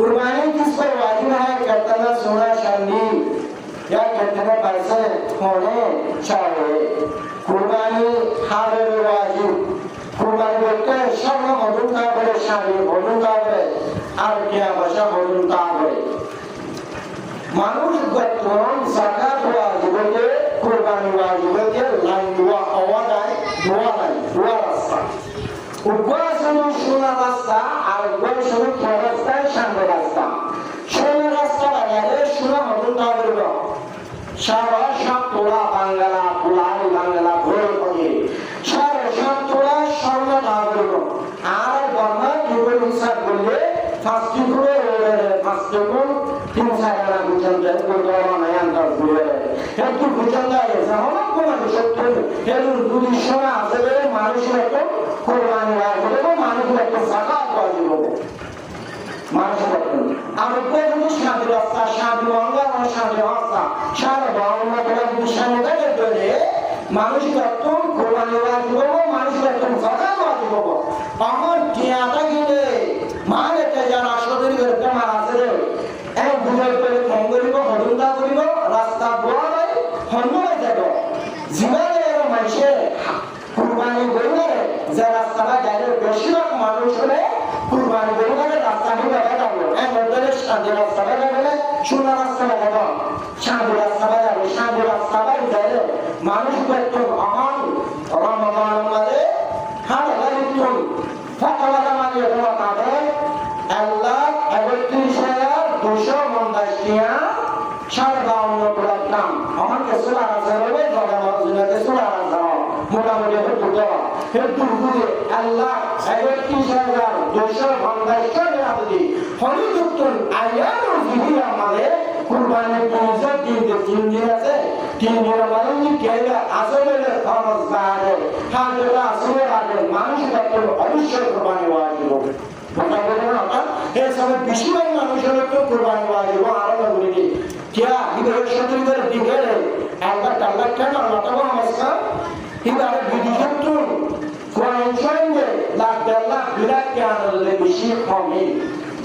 कुर्बानी किस पर वाजिब है कहता है सोना चांदी या कहते हैं पैसे होने चाहिए कुर्बानी हर वाजिब कुर्बानी करते हैं सब मधुर का बड़े शादी मधुर का बड़े আর क्या बचा मधुर का बड़े মানুষ গঠন যাকাত ওয়াজিব হতে কুরবানি ওয়াজিব হতে লাইন দোয়া আওয়াজ আয় দোয়া রাস্তা উপাসনা সোনা রাস্তা আর উপাসনা কি রাস্তা শান্ত রাস্তা সোনা রাস্তা বানালে সোনা মতন তা করব সারা সব তোলা বাংলা পুলানি বাংলা ভোর করে সারা সব তোলা স্বর্ণ তা করব আর বর্মা দুটো হিসাব করলে ফার্স্ট করে ফার্স্ট কোন তিন সাইরা বুঝান যায় কোন নায়ান দর করে একটু বুঝান যায় জানা কোন সত্য হেলুন দুই সোনা আছে মানুষের তো কুরবানি ওয়াজিব মানুষের একটা যাকাত ওয়াজিব মানুষের আর কোন শাদি রাস্তা শাদি অঙ্গা আর শাদি রাস্তা সারা বাউন্ন টাকা যদি শাদি দেয় ধরে মানুষের তো কুরবানি ওয়াজিব মানুষের একটা যাকাত ওয়াজিব আমার টিয়াটা গিয়ে মানেতে যারা সদরি করতে মারা আছে এক বুঝাই করে ফোন করিব হরুন্দা করিব রাস্তা দোয়া হয় হন্নয় যাব জীবনে মানুষে কুরবানি করলে যে রাস্তাটা যাইলে বেশিরভাগ মানুষ হলে কুরবানি করলে রাস্তাটি দেখা যাবে এমন শান্তি রাস্তাটা যাবে সোনা রাস্তাটা যাবে শান্তি রাস্তাটা যাবে শান্তি রাস্তাটা যাইলে মানুষ একটু আমান রমাদান মাঝে হাত গাড়িতুন ফতোয়া মানে এটা কাটে আল্লাহ ৩১,২৫০ টিয়া ৫২ গ্রাম আমার কাছে আছে বলে জগা মজুনাতে সুরা আছে মোটামুটি একটু দেওয়া একটু বুঝে আল্লাহ ৩১,২৫০ টাকা দিয়ে হরিদুত্তন আয়ানুল জিহিয়া মানে কুরবানির পূজা তিন দিন আছে ৩ দিনের মানে কি কেলা আসলে ফরজ বাড়ে হাজরা আসলে আগে মানুষের একটা অবশ্যই কুরবানি ওয়াজিব মোটামুটি না এই সব বেশিরভাগ মানুষের তো কুরবানি ওয়াজিব আরো বলে দিই क्या इधर शत्रु इधर दिखे अल्लाह ताला क्या अल्लाह ताला मस्का इधर विदिशत तो कुरान चाहिए लाख बिलाक क्या नजर बिशी कौमी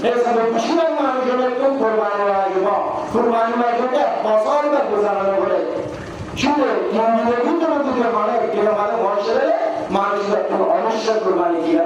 ऐसा तो बिशी मानुषों ने तो कुर्बानी वाजिब क्या बसार का गुजारने वाले चुने ये कितना तुझे माने मानुष तो अवश्य कुर्बानी किया